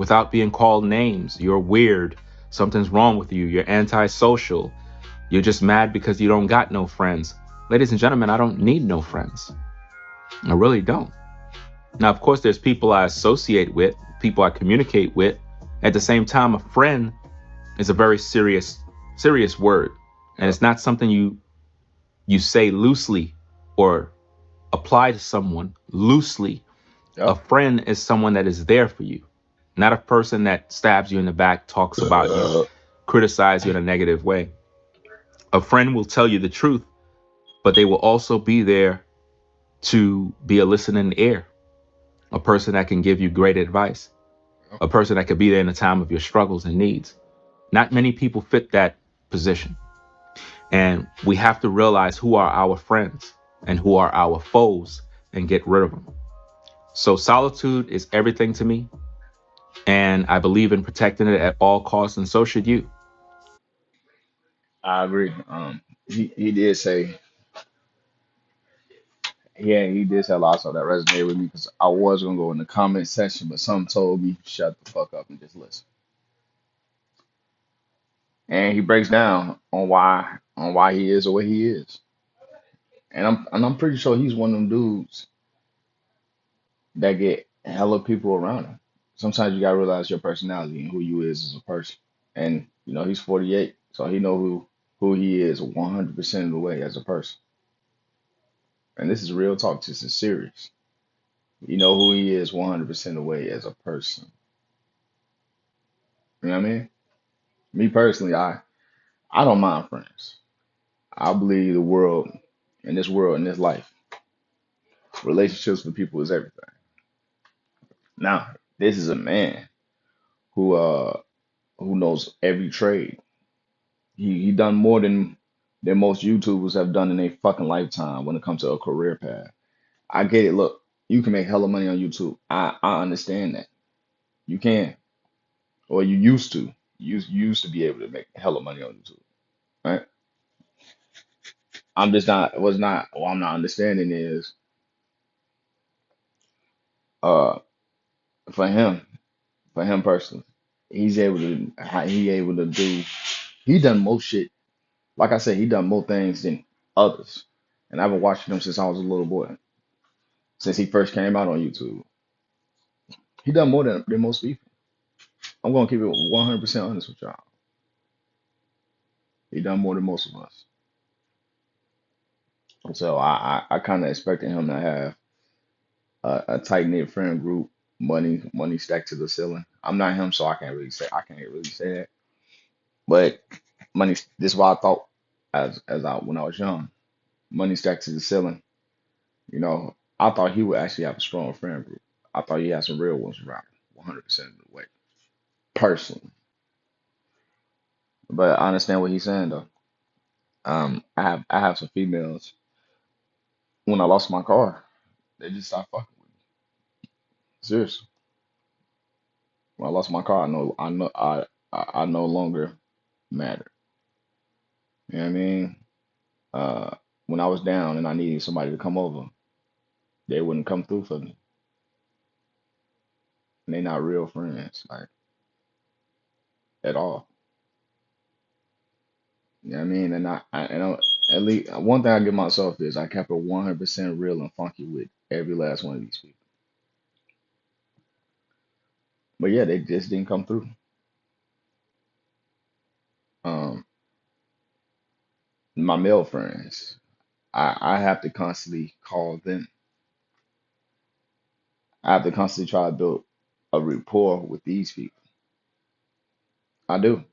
without being called names. You're weird. Something's wrong with you. You're antisocial. You're just mad because you don't got no friends. Ladies and gentlemen, I don't need no friends. I really don't. Now, of course, there's people I associate with, people I communicate with. At the same time, a friend is a very serious word. And Yep. it's not something you say loosely or apply to someone loosely. A Yep. friend is someone that is there for you, not a person that stabs you in the back, talks about you, criticize you in a negative way. A friend will tell you the truth, but they will also be there to be a listening ear, a person that can give you great advice, Yep. a person that could be there in the time of your struggles and needs. Not many people fit that position. And we have to realize who are our friends and who are our foes and get rid of them. So solitude is everything to me. And I believe in protecting it at all costs, and so should you. I agree. He did say, yeah, he did say a lot of that resonated with me because I was gonna go in the comment section, but some told me shut the fuck up and just listen. And he breaks down on why he is the way he is. And I'm pretty sure he's one of them dudes that get hella people around him. Sometimes you gotta realize your personality and who you is as a person. And he's 48, so he know who he is 100% of the way as a person. And this is real talk. This is serious. You know who he is 100% of the way as a person. You know what I mean? Me personally, I don't mind friends. I believe in this life, relationships with people is everything. Now, this is a man who who knows every trade. He done more than most YouTubers have done in a fucking lifetime when it comes to a career path. I get it. Look, you can make hella money on YouTube. I understand that. You can, or you used to. You used to be able to make hella money on YouTube, right? I'm just not was not what I'm not understanding is uh for him for him personally, he able to do he done most shit. Like I said, he done more things than others. And I've been watching him since I was a little boy, since he first came out on YouTube. He done more than most people. I'm gonna keep it 100% honest with y'all. He done more than most of us. So I kind of expected him to have a tight knit friend group, money stacked to the ceiling. I'm not him, so I can't really say that. But money, this is what I thought as I when I was young. Money stacked to the ceiling. I thought he would actually have a strong friend group. I thought he had some real ones around him, 100% of the way, personally. But I understand what he's saying though. I have some females. When I lost my car, they just stopped fucking with me. Seriously. When I lost my car, I no longer matter. You know what I mean? Uh, when I was down and I needed somebody to come over, they wouldn't come through for me. And they not real friends, like at all. You know what I mean? And at least one thing I give myself is I kept it 100% real and funky with every last one of these people. But yeah, they just didn't come through. Um, my male friends, I have to constantly call them. I have to constantly try to build a rapport with these people. I do.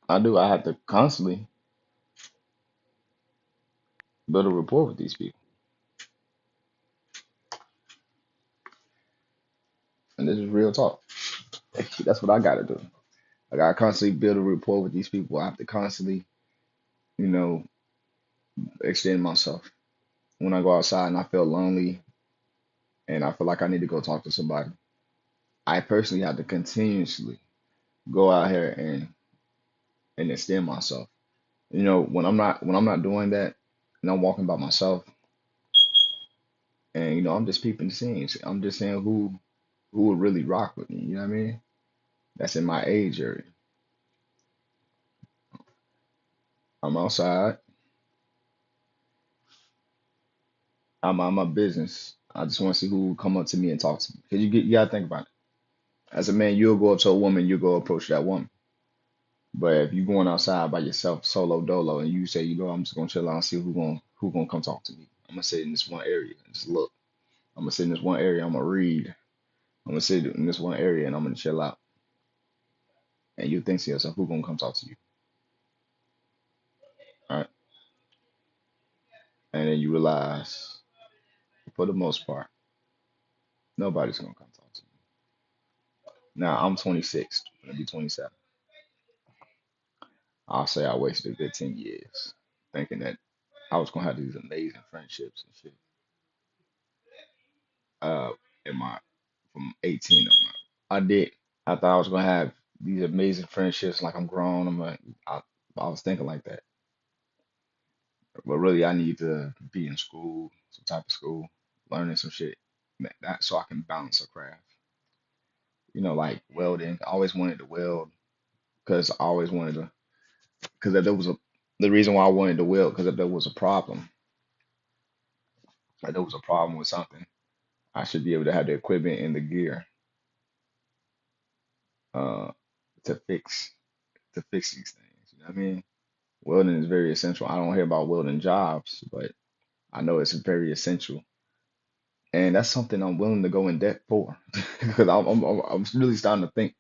I do. I have to constantly build a rapport with these people. And this is real talk. That's what I gotta do. I gotta constantly build a rapport with these people. I have to constantly, you know, extend myself. When I go outside and I feel lonely and I feel like I need to go talk to somebody, I personally have to continuously go out here and extend myself. When I'm not doing that and I'm walking by myself and I'm just peeping the scenes. I'm just saying who would really rock with me. You know what I mean? That's in my age area. I'm outside. I'm on my business. I just want to see who will come up to me and talk to me. Cause you gotta think about it. As a man, you'll go up to a woman, you'll go approach that woman. But if you're going outside by yourself, solo dolo, and you say, I'm just gonna chill out and see who gonna come talk to me. I'm gonna sit in this one area and just look. I'm gonna sit in this one area. I'm gonna read. I'm gonna sit in this one area and I'm gonna chill out. And you think to yourself, who gonna come talk to you? All right. And then you realize, for the most part, nobody's gonna come talk to you. Now I'm 26, gonna be 27. I'll say I wasted a good 10 years thinking that I was gonna have these amazing friendships and shit. Uh, in my from 18 on up. I did. I thought I was gonna have these amazing friendships, like I'm grown. I was thinking like that, but really, I need to be in school, some type of school, learning some shit, that so I can balance a craft. Like welding. I always wanted to weld because I always wanted to. Because if there was a the reason why I wanted to weld because if there was a problem, like there was a problem with something, I should be able to have the equipment and the gear uh to fix these things. You know what I mean? Welding is very essential. I don't hear about welding jobs, but I know it's very essential, and that's something I'm willing to go in debt for because I'm really starting to think.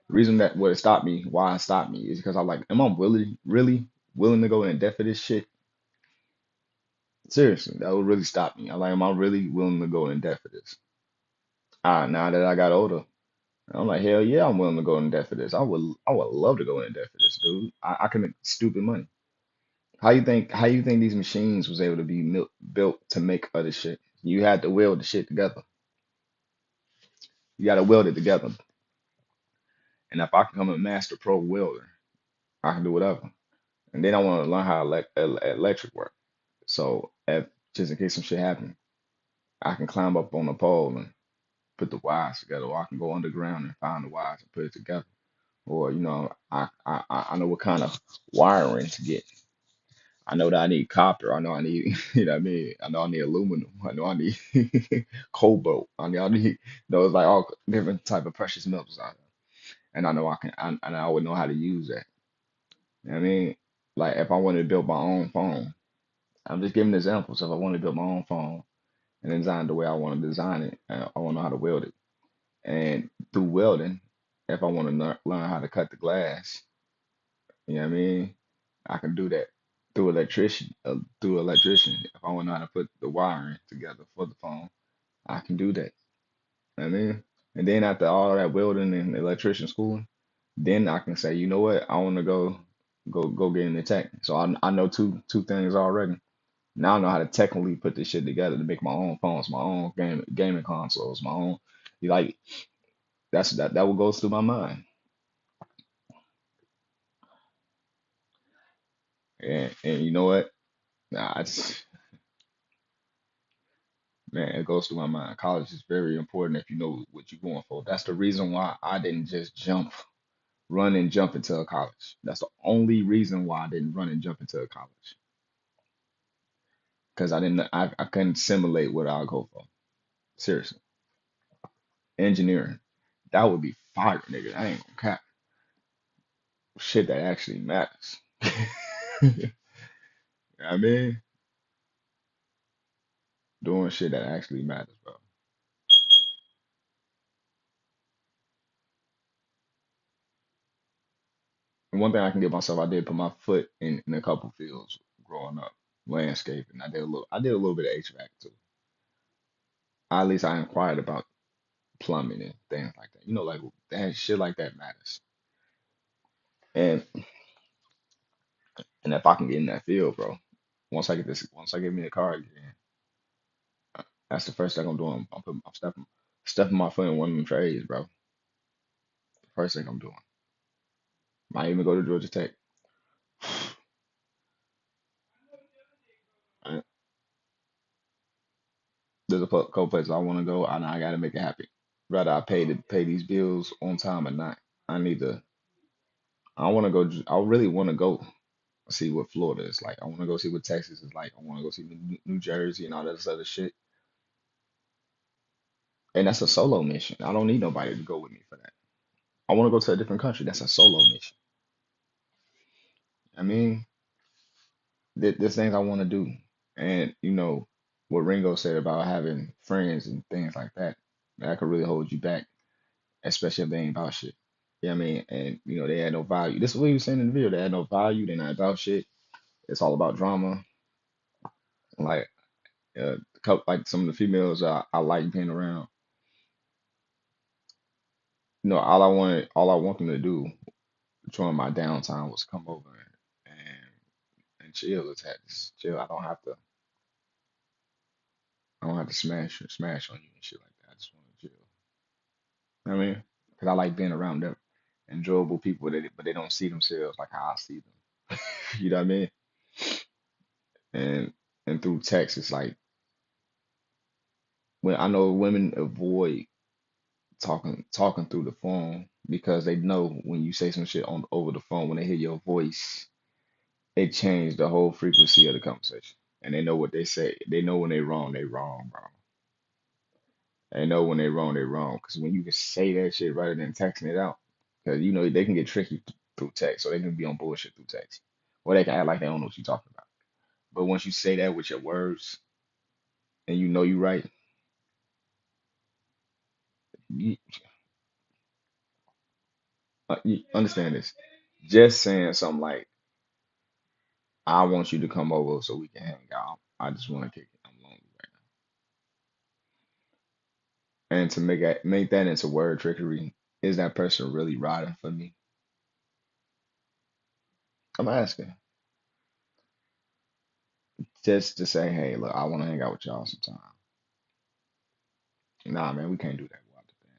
The reason that what it stopped me, why it stopped me, is because I'm like, am I really willing to go in debt for this shit? Seriously, that would really stop me. I'm like, am I really willing to go in debt for this? Now that I got older, I'm like, hell yeah, I'm willing to go in debt for this. I would love to go in debt for this, dude. I can make stupid money. How you think these machines was able to be built to make other shit? You had to weld the shit together. You got to weld it together. And if I can become a master pro welder, I can do whatever. And then I want to learn how electric work. So if just in case some shit happen, I can climb up on the pole and put the wires together, or I can go underground and find the wires and put it together. Or I know what kind of wiring to get. I know that I need copper. I know I need, you know what I mean? I know I need aluminum. I know I need cobalt. It's like all different type of precious metals out there. And I know and I would know how to use that. You know what I mean? Like if I wanted to build my own phone, I'm just giving examples. If I want to build my own phone and design it the way I want to design it, I want to know how to weld it. And through welding, if I want to learn how to cut the glass, you know what I mean? I can do that through electrician. If I want to know how to put the wiring together for the phone, I can do that. You know what I mean? And then after all that welding and electrician schooling, then I can say, you know what? I want to go get into tech. So I know two things already. Now I know how to technically put this shit together to make my own phones, my own gaming consoles, my own. Like that what goes through my mind. And you know what? Nah, man, it goes through my mind. College is very important if you know what you're going for. That's the reason why I didn't just run and jump into a college. That's the only reason why I didn't run and jump into a college. Because I couldn't simulate what I'll go for. Seriously. Engineering. That would be fire, nigga. I ain't gonna cap. Shit that actually matters. You know what I mean? Doing shit that actually matters, bro. And one thing I can give myself, I did put my foot in a couple fields growing up. Landscaping. I did a little bit of HVAC too. At least I inquired about plumbing and things like that. Like that shit like that matters. And if I can get in that field, bro, once I get me a car again, that's the first thing I'm doing. I'm stepping my foot in one of them trades, bro. First thing I'm doing. Might even go to Georgia Tech. There's a couple places I want to go, and I got to make it happen Rather I pay these bills on time or not. I need to. I want to go. I really want to go see what Florida is like. I want to go see what Texas is like. I want to go see New Jersey and all that other shit. And that's a solo mission. I don't need nobody to go with me for that. I want to go to a different country. That's a solo mission. I mean, there's things I want to do. And what Ringo said about having friends and things like that, that could really hold you back, especially if they ain't about shit. Yeah, I mean, and they had no value. This is what he was saying in the video. They had no value. They're not about shit. It's all about drama. Like, like some of the females I like being around. All I want them to do during my downtime was come over and chill. Let's have this chill. I don't have to smash on you and shit like that. I just want to chill. You know what I mean? Because I like being around them, enjoyable people, but they don't see themselves like how I see them. You know what I mean? And through text, it's like when I know women avoid talking through the phone because they know when you say some shit on over the phone, when they hear your voice, it changed the whole frequency of the conversation. And they know what they say. They know when they wrong, bro. They know when they wrong, they wrong. Because when you can say that shit rather than texting it out, because they can get tricky through text, so they can be on bullshit through text, or they can act like they don't know what you're talking about. But once you say that with your words and you know you right, you, you understand this. Just saying something like, "I want you to come over so we can hang out. I just want to kick it. I'm lonely right now." And to make that into word trickery, is that person really riding for me? I'm asking just to say, "Hey, look, I want to hang out with y'all sometime." Nah, man, we can't do that. Go out the damn.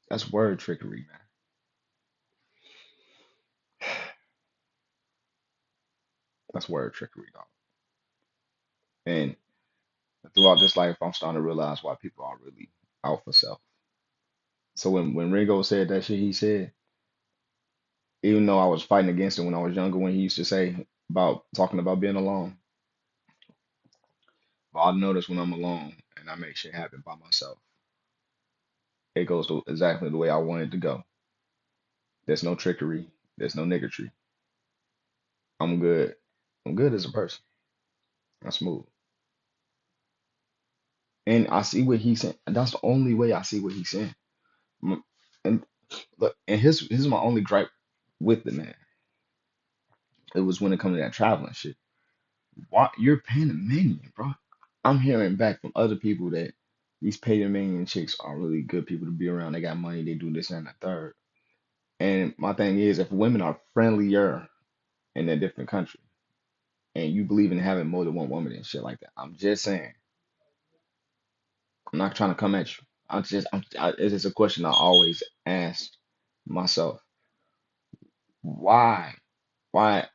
That's word trickery, man. That's word trickery, dog. And throughout this life, I'm starting to realize why people are really out for self. So when Ringo said that shit, he said, even though I was fighting against it when I was younger, when he used to say about talking about being alone, but I notice when I'm alone and I make shit happen by myself, it goes to exactly the way I want it to go. There's no trickery. There's no niggatry. I'm good. I'm good as a person. I'm smooth. And I see what he's saying. And that's the only way I see what he's saying. Mm, And look, and his is my only gripe with the man. It was when it comes to that traveling shit. Why you're Panamanian, bro? I'm hearing back from other people that these Panamanian chicks are really good people to be around. They got money, they do this and the third. And my thing is, if women are friendlier in a different country, and you believe in having more than one woman and shit like that, I'm just saying, I'm not trying to come at you. It's just a question I always ask myself. Why? Why?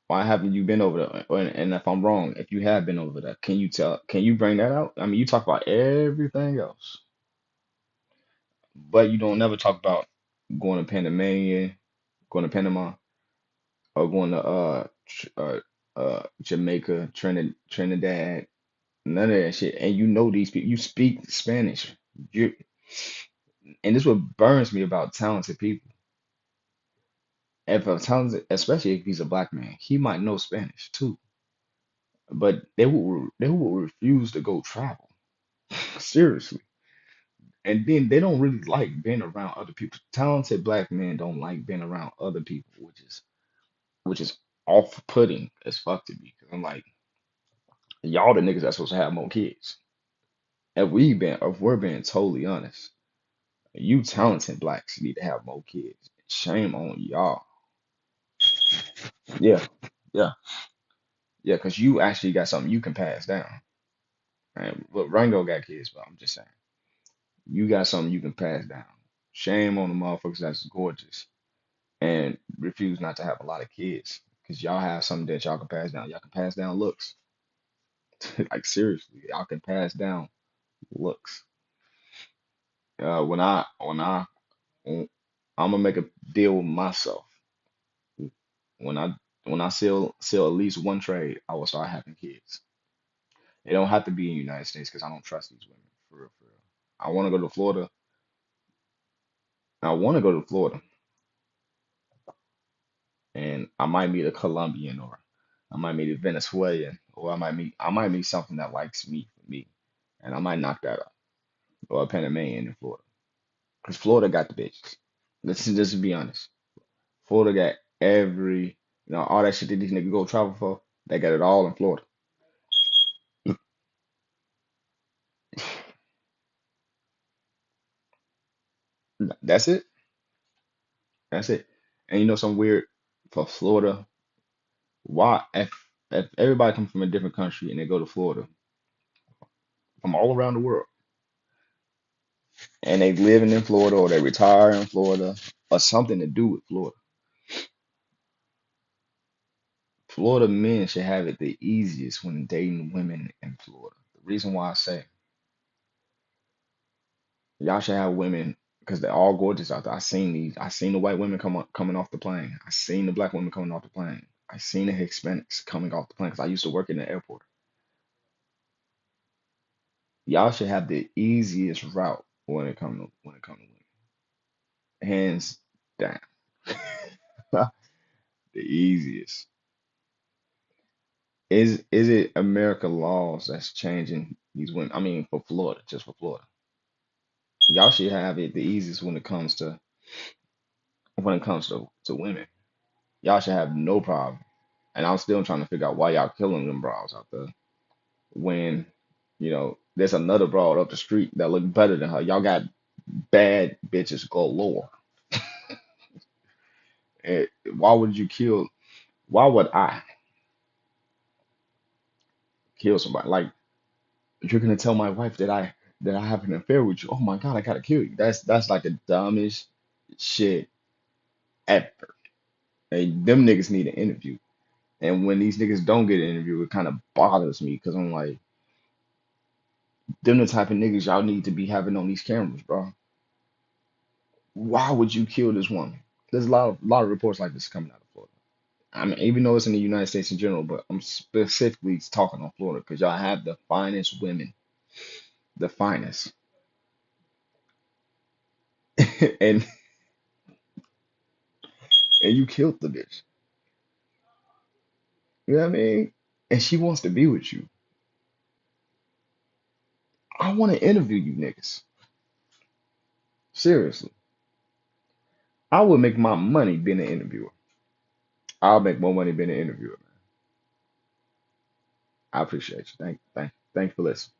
Why haven't you been over there? And if I'm wrong, if you have been over there, can you tell? Can you bring that out? I mean, you talk about everything else, but you don't never talk about going to Panamania, going to Panama, or going to Jamaica, Trinidad, none of that shit. And you know these people, you speak Spanish. You and this what burns me about talented people. If a talented, especially if he's a black man, he might know Spanish too, but they will refuse to go travel. Seriously. And then they don't really like being around other people. Talented black men don't like being around other people, which is off-putting as fuck to me. Cause I'm like, y'all the niggas that's supposed to have more kids. If we're being totally honest, you talented blacks need to have more kids. Shame on y'all. Yeah, yeah, yeah. Cause you actually got something you can pass down. Right? Well, Rango got kids, but I'm just saying, you got something you can pass down. Shame on the motherfuckers that's gorgeous and refuse not to have a lot of kids because y'all have something that y'all can pass down. Y'all can pass down looks. Like seriously, y'all can pass down looks. When I'm gonna make a deal with myself. When I sell at least one trade, I will start having kids. It don't have to be in the United States because I don't trust these women for real, for real. I want to go to Florida. I want to go to Florida, and I might meet a Colombian, or I might meet a Venezuelan, or I might meet something that likes me for me, and I might knock that up, or a Panamanian in Florida, because Florida got the bitches. Let's just be honest. Florida got all that shit that these niggas go travel for. They got it all in Florida. That's it. That's it. And some weird for Florida. Why if everybody comes from a different country and they go to Florida from all around the world and they living in Florida or they retire in Florida or something to do with Florida. Florida men should have it the easiest when dating women in Florida. The reason why I say y'all should have women because they're all gorgeous out there. I seen these. I seen the white women coming off the plane. I seen the black women coming off the plane. I seen the Hispanics coming off the plane because I used to work in the airport. Y'all should have the easiest route when it comes to women, hands down. The easiest. Is it America laws that's changing these women? I mean, for Florida, just for Florida, y'all should have it the easiest when it comes to women. Y'all should have no problem. And I'm still trying to figure out why y'all killing them bras out there when there's another broad up the street that look better than her. Y'all got bad bitches galore. And why would you kill? Why would I kill somebody? Like you're gonna tell my wife that I have an affair with you. Oh my God, I gotta kill you. That's like the dumbest shit ever. Hey, them niggas need an interview. And when these niggas don't get an interview, it kind of bothers me because I'm like, them the type of niggas y'all need to be having on these cameras, bro. Why would you kill this woman? There's a lot of reports like this coming out of Florida. I mean, even though it's in the United States in general, but I'm specifically talking on Florida because y'all have the finest women, the finest, and and you killed the bitch. You know what I mean? And she wants to be with you. I want to interview you niggas. Seriously. I would make my money being an interviewer. I'll make more money being an interviewer, man. I appreciate you. Thank you for listening.